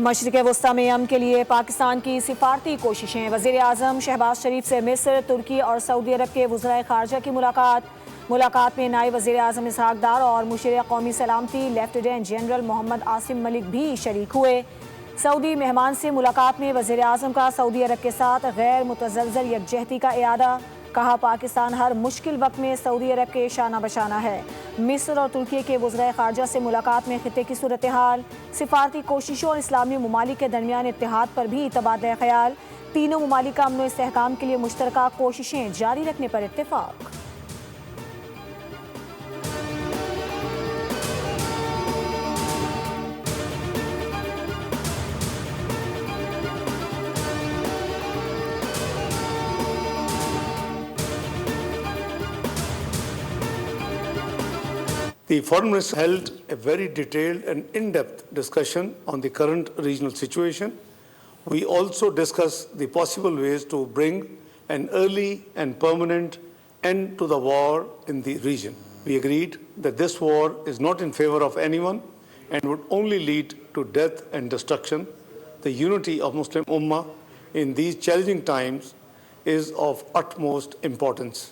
मशरिक़ वस्ता में अमन के लिए पाकिस्तान की सिफारती कोशिशें। वज़ीर आज़म शहबाज शरीफ से मिस्र, तुर्की और सऊदी अरब के वज़राए ख़ारजा की मुलाकात में नायब वज़ीर आज़म इसहाक़ डार और मुशीर कौमी सलामती लेफ्टिनेंट जनरल मोहम्मद आसिम मलिक भी शरीक हुए। सऊदी मेहमान से मुलाकात में वज़ीर आज़म का सऊदी अरब के साथ गैर मुतज़लज़ल यकजहती का इरादा। कहा, पाकिस्तान हर मुश्किल वक्त में सऊदी अरब के शाना बशाना है। मिस्र और तुर्की के वज़राए ख़ारजा से मुलाकात में खित्ते की सूरत हाल, सिफारती कोशिशों और इस्लामी ममालिक के दरमियान इत्तेहाद पर भी तबादला ख्याल। तीनों ममालिक का अमन व इस्तेहकाम के लिए मुश्तरका कोशिशें जारी रखने पर इत्तेफाक। The Foreign Minister held a very detailed and in-depth discussion on the current regional situation. We also discussed the possible ways to bring an early and permanent end to the war in the region. We agreed that this war is not in favor of anyone and would only lead to death and destruction. The unity of Muslim Ummah in these challenging times is of utmost importance.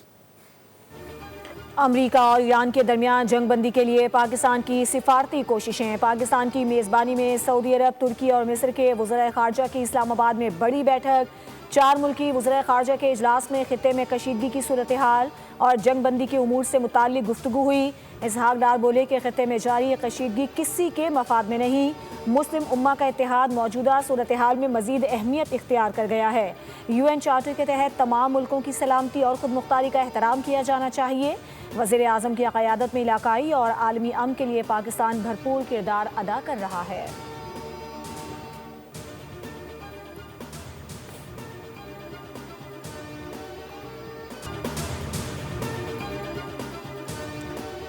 अमरीका और Iran के दरमियान जंगबंदी के लिए पाकिस्तान की सिफारती कोशिशें। पाकिस्तान की मेज़बानी में सऊदी अरब, तुर्की और मिस्र के वज़राए ख़ारजा की इस्लामाबाद में बड़ी बैठक। 4 मुल्की वज़राए ख़ारजा के इजलास में खित्ते में कशीदगी की सूरत हाल और जंगबंदी के उमूर से मुताल्लिक़ गुफ्तगू हुई। इसहाक़ डार बोले कि खित्ते में जारी कशीदगी किसी के मफाद में नहीं। मुस्लिम उम्मा का इत्तेहाद मौजूदा सूरत हाल में मज़ीद अहमियत इख्तियार कर गया है। UN चार्टर के तहत तमाम मुल्कों की सलामती और खुद मुख्तारी का एहतराम किया जाना चाहिए। वज़ीर आज़म की क़यादत में इलाकाई और आलमी अमन के लिए पाकिस्तान भरपूर किरदार अदा कर रहा है।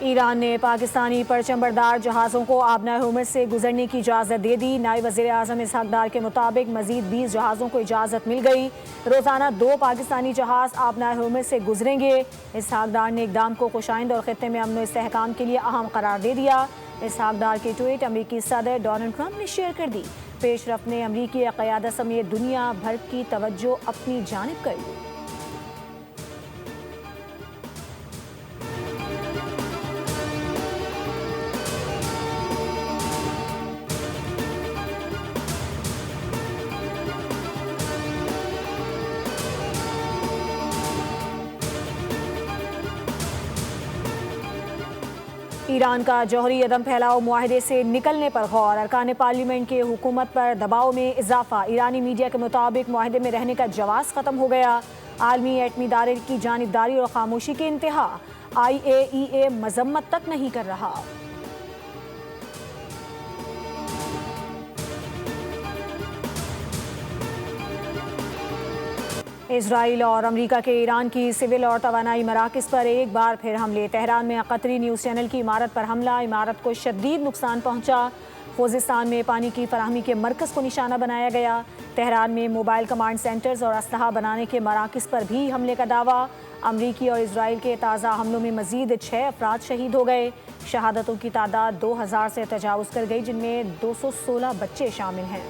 ईरान ने पाकिस्तानी परचमबरदार जहाज़ों को आबना होर्मुज़ से गुजरने की इजाज़त दे दी। नायब वज़ीर आज़म इसहाक़ डार के मुताबिक मज़ीद 20 जहाज़ों को इजाज़त मिल गई। रोज़ाना 2 पाकिस्तानी जहाज़ आबना होर्मुज़ से गुजरेंगे। इसहाक़ डार ने इक़दाम को खुशाइंद और ख़ित्ते में अमन व इस्तेहकाम के लिए अहम करार दे दिया। इसहाक़ डार की ट्वीट अमरीकी सदर डोनाल्ड ट्रंप ने शेयर कर दी। पेशरफ़ ने अमरीकी क़यादत समेत दुनिया भर की तवज्जो अपनी जानिब कर ली। ईरान का जौहरी अदम फैलाव मुआहदे से निकलने पर गौर। अरकान पार्लियामेंट के हुकूमत पर दबाव में इजाफा। ईरानी मीडिया के मुताबिक मुआहदे में रहने का जवाज़ ख़त्म हो गया। आलमी एटमी इदारे की जानिबदारी और खामोशी के इंतहा। IAEA मजम्मत तक नहीं कर रहा। इजराइल और अमेरिका के ईरान की सिविल और तवानाई मराकज़ पर एक बार फिर हमले। तेहरान में कतरी न्यूज़ चैनल की इमारत पर हमला। इमारत को शदीद नुकसान पहुंचा। खुज़िस्तान में पानी की फराहमी के मरकज़ को निशाना बनाया गया। तेहरान में मोबाइल कमांड सेंटर्स और असलहा बनाने के मराकज़ पर भी हमले का दावा। अमरीकी और इजराइल के ताज़ा हमलों में मज़ीद 6 अफराद शहीद हो गए। शहादतों की तादाद 2000 से तजावुज़ कर गई, जिनमें 216 बच्चे शामिल हैं।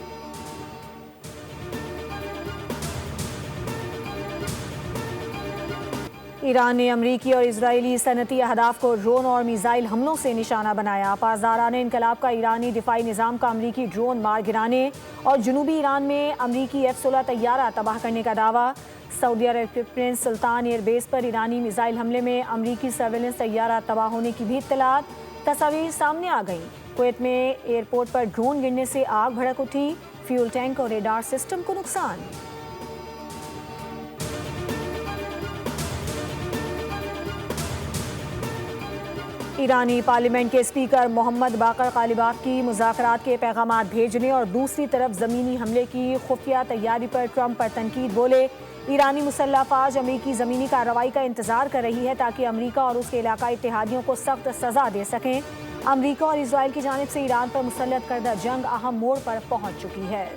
ईरान ने अमरीकी और इजरायली सनती अहदाफ को ड्रोन और मिसाइल हमलों से निशाना बनाया। पासदाराने इनकलाब का ईरानी दिफाई निज़ाम का अमरीकी ड्रोन मार गिराने और जनूबी ईरान में अमरीकी F-16 तैयारा तबाह करने का दावा। सऊदी अरब के प्रिंस सुल्तान एयरबेस पर ईरानी मिसाइल हमले में अमरीकी सर्वेलेंस तैयारा तबाह होने की भी इत्तलात। तस्वीर सामने आ गई। कुवैत में एयरपोर्ट पर ड्रोन गिरने से आग भड़क उठी। फ्यूल टैंक और रेडार सिस्टम को नुकसान। ईरानी पार्लियामेंट के स्पीकर मोहम्मद बाकर कालिबाफ की मुज़ाकरात के पैगामात भेजने और दूसरी तरफ ज़मीनी हमले की खुफिया तैयारी पर ट्रंप पर तनकीद। बोले, ईरानी मुसल्लह फ़ौज अमरीकी ज़मीनी कार्रवाई का इंतज़ार कर रही है ताकि अमरीका और उसके इलाकाई इत्तेहादियों को सख्त सज़ा दे सकें। अमरीका और इसराइल की जानिब से ईरान पर मुसल्लत करदा जंग अहम मोड़ पर पहुँच चुकी है।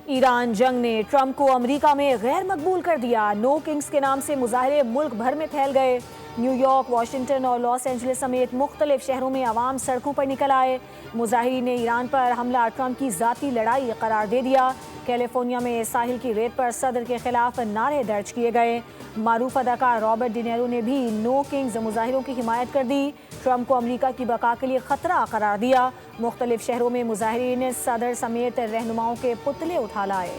ईरान जंग ने ट्रंप को अमेरिका में गैर मकबूल कर दिया। नो किंग्स के नाम से मुजाहरे मुल्क भर में फैल गए। न्यूयॉर्क, वाशिंगटन और लॉस एंजलिस समेत मुख्तलिफ शहरों में आवाम सड़कों पर निकल आए। मुजाहिरीन ने ईरान पर हमला ट्रंप की ज़ाती लड़ाई करार दे दिया। कैलिफोर्निया में साहिल की रेत पर सदर के खिलाफ नारे दर्ज किए गए। मारूफ अदाकार रॉबर्ट डिनेरो ने भी नो किंग्स मुजाहिरों की हिमायत कर दी। ट्रंप को अमरीका की बका के लिए खतरा करार दिया। मुख्तलिफ शहरों में मुजाहिरीन ने सदर समेत रहनुमाओं के पुतले उठा लाए।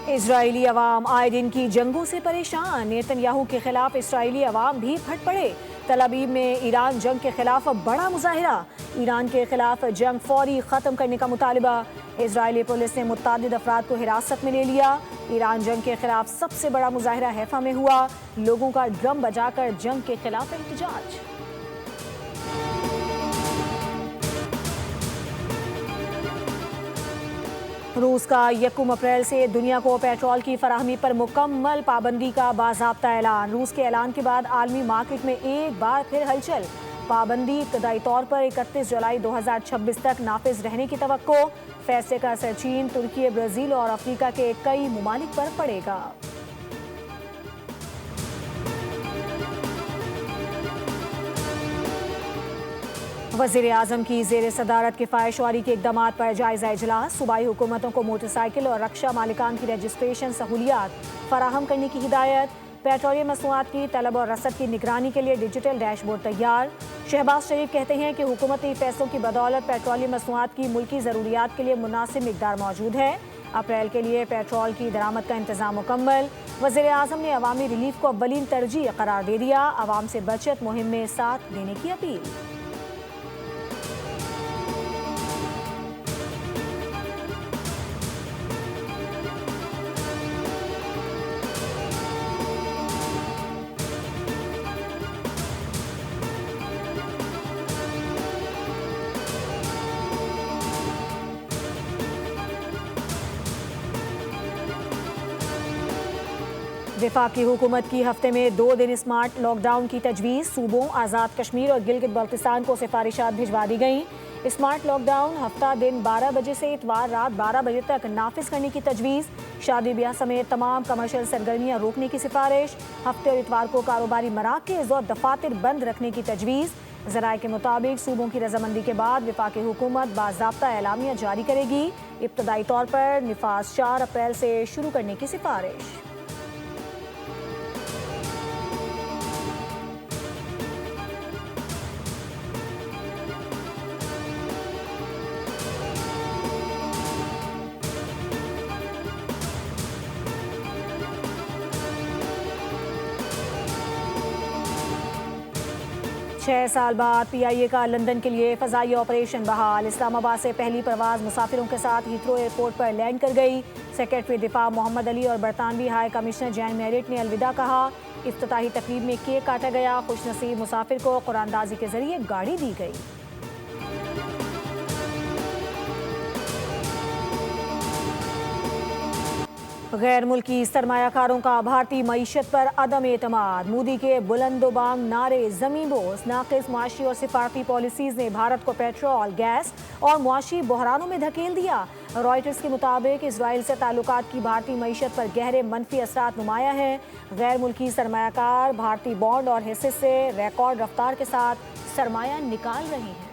इजरायली अवाम आए दिन की जंगों से परेशान। नेतन्याहू के खिलाफ इजरायली अवाम भी फट पड़े। तल अवीव में ईरान जंग के खिलाफ बड़ा मुजाहिरा। ईरान के खिलाफ जंग फौरी खत्म करने का मुतालबा। इजरायली पुलिस ने मुतअद्दिद अफराद को हिरासत में ले लिया। ईरान जंग के खिलाफ सबसे बड़ा मुजाहिरा हैफा में हुआ। लोगों का ड्रम बजाकर जंग के खिलाफ एहतजाज। रूस का 1 अप्रैल से दुनिया को पेट्रोल की फराहमी पर मुकम्मल पाबंदी का बाज़ाब्ता ऐलान। रूस के ऐलान के बाद आलमी मार्केट में एक बार फिर हलचल। पाबंदी इब्तदाई तौर पर 31 जुलाई 2026 तक नाफिज रहने की तवक्को। फैसले का असर चीन, तुर्की, ब्राज़ील और अफ्रीका के कई मुमालिक पर पड़ेगा। वज़ीर-ए-आज़म की ज़ेर सदारत किफ़ायतशुमारी के इक़दामात पर जायज़ा इजलास। सूबाई हुकूमतों को मोटरसाइकिल और रक्षा मालिकान की रजिस्ट्रेशन सहूलियात फराहम करने की हिदायत। पेट्रोलियम मसनूआत की तलब और रसद की निगरानी के लिए डिजिटल डैशबोर्ड तैयार। शहबाज शरीफ कहते हैं कि हुकूमती फैसलों की बदौलत पेट्रोलियम मसनूआत की मुल्की ज़रूरियात के लिए मुनासिब मिक़दार मौजूद है। अप्रैल के लिए पेट्रोल की दरामद का इंतज़ाम मुकम्मल। वज़ीर-ए-आज़म ने अवामी रिलीफ को अव्वलीन तरजीह करार दे दिया। अवाम से बचत मुहिम में साथ देने की अपील। वफाकी हुकूमत की हफ्ते में 2 दिन स्मार्ट लॉकडाउन की तजवीज़। सूबों, आज़ाद कश्मीर और गिलगित बल्तिस्तान को सिफारिशात भिजवा दी गई। स्मार्ट लॉकडाउन हफ्ता दिन 12 बजे से इतवार रात 12 बजे तक नाफिज करने की तजवीज़। शादी ब्याह समेत तमाम कमर्शियल सरगर्मियाँ रोकने की सिफारिश। हफ्ते और इतवार को कारोबारी मराकज़ और दफातर बंद रखने की तजवीज़। ज़राए के मुताबिक सूबों की रजामंदी के बाद वफाकी हुकूमत बाज़ाब्ता एलामिया जारी करेगी। इब्तदाई तौर पर निफाज 4 अप्रैल से शुरू करने की सिफारिश। छह साल बाद PIA का लंदन के लिए फ़ज़ाई ऑपरेशन बहाल। इस्लामाबाद से पहली परवाज़ मुसाफिरों के साथ हीथ्रो एयरपोर्ट पर लैंड कर गई। सेक्रेटरी दिफा मोहम्मद अली और बरतानवी हाई कमिश्नर जैन मेरिट ने अलविदा कहा। इफ्तिताही तकरीब में केक काटा गया। खुशनसीब मुसाफिर को कुरानदाजी के जरिए गाड़ी दी गई। गैर मुल्की सरमायाकारों का भारतीय मईशत पर अदम एतमाद। मोदी के बुलंदोबांग नारे ज़मींबोस। नाक़िस मुआशी और सिफारती पॉलिसीज़ ने भारत को पेट्रोल, गैस और मुआशी बहरानों में धकेल दिया। रॉयटर्स के मुताबिक इसराइल से ताल्लुकात की भारतीय मईशत पर गहरे मनफी असरात नुमाया है। गैर मुल्की सरमायाकार भारतीय बॉन्ड और हिस्से से रिकॉर्ड रफ्तार के साथ सरमाया निकाल रहे हैं।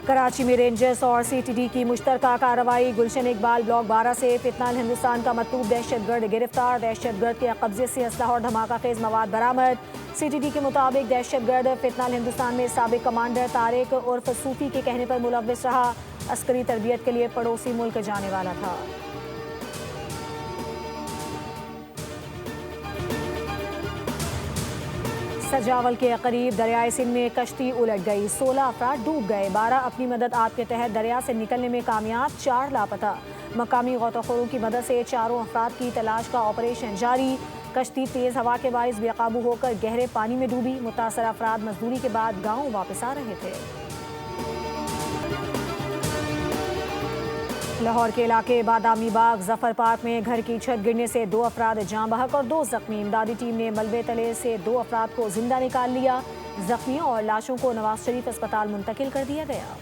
कराची में रेंजर्स और CTD की मुश्तरका कार्रवाई। गुलशन इकबाल ब्लॉक 12 से फितनाल हिंदुस्तान का मतलूब दहशतगर्द गिरफ्तार। दहशतगर्द के कब्जे से असलहा और धमाका खेज मवाद बरामद। CTD के मुताबिक दहशतगर्द फितनाल हिंदुस्तान में साबिक कमांडर तारिक उर्फ सूफी के कहने पर मुलव्विस रहा। अस्करी तरबियत के लिए पड़ोसी मुल्क जाने वाला था। सजावल के करीब दरियाए सिंध में कश्ती उलट गई। 16 अफराद डूब गए। 12 अपनी मदद आप के तहत दरिया से निकलने में कामयाब, 4 लापता। मकामी गौताखोरों की मदद से 4 अफराद की तलाश का ऑपरेशन जारी। कश्ती तेज हवा के बाइस बेकाबू होकर गहरे पानी में डूबी। मुतासर अफराद मजदूरी के बाद गाँव वापस आ रहे थे। लाहौर के इलाके बादामी बाग जफर पार्क में घर की छत गिरने से 2 अफराद जाँ बहक और 2 जख्मी। इमदादी टीम ने मलबे तले से 2 अफराद को जिंदा निकाल लिया। जख्मियों और लाशों को नवाज शरीफ अस्पताल मुंतकिल कर दिया गया।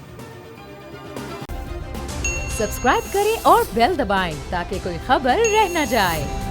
सब्सक्राइब करें और बेल दबाएं ताकि कोई खबर रह न जाए।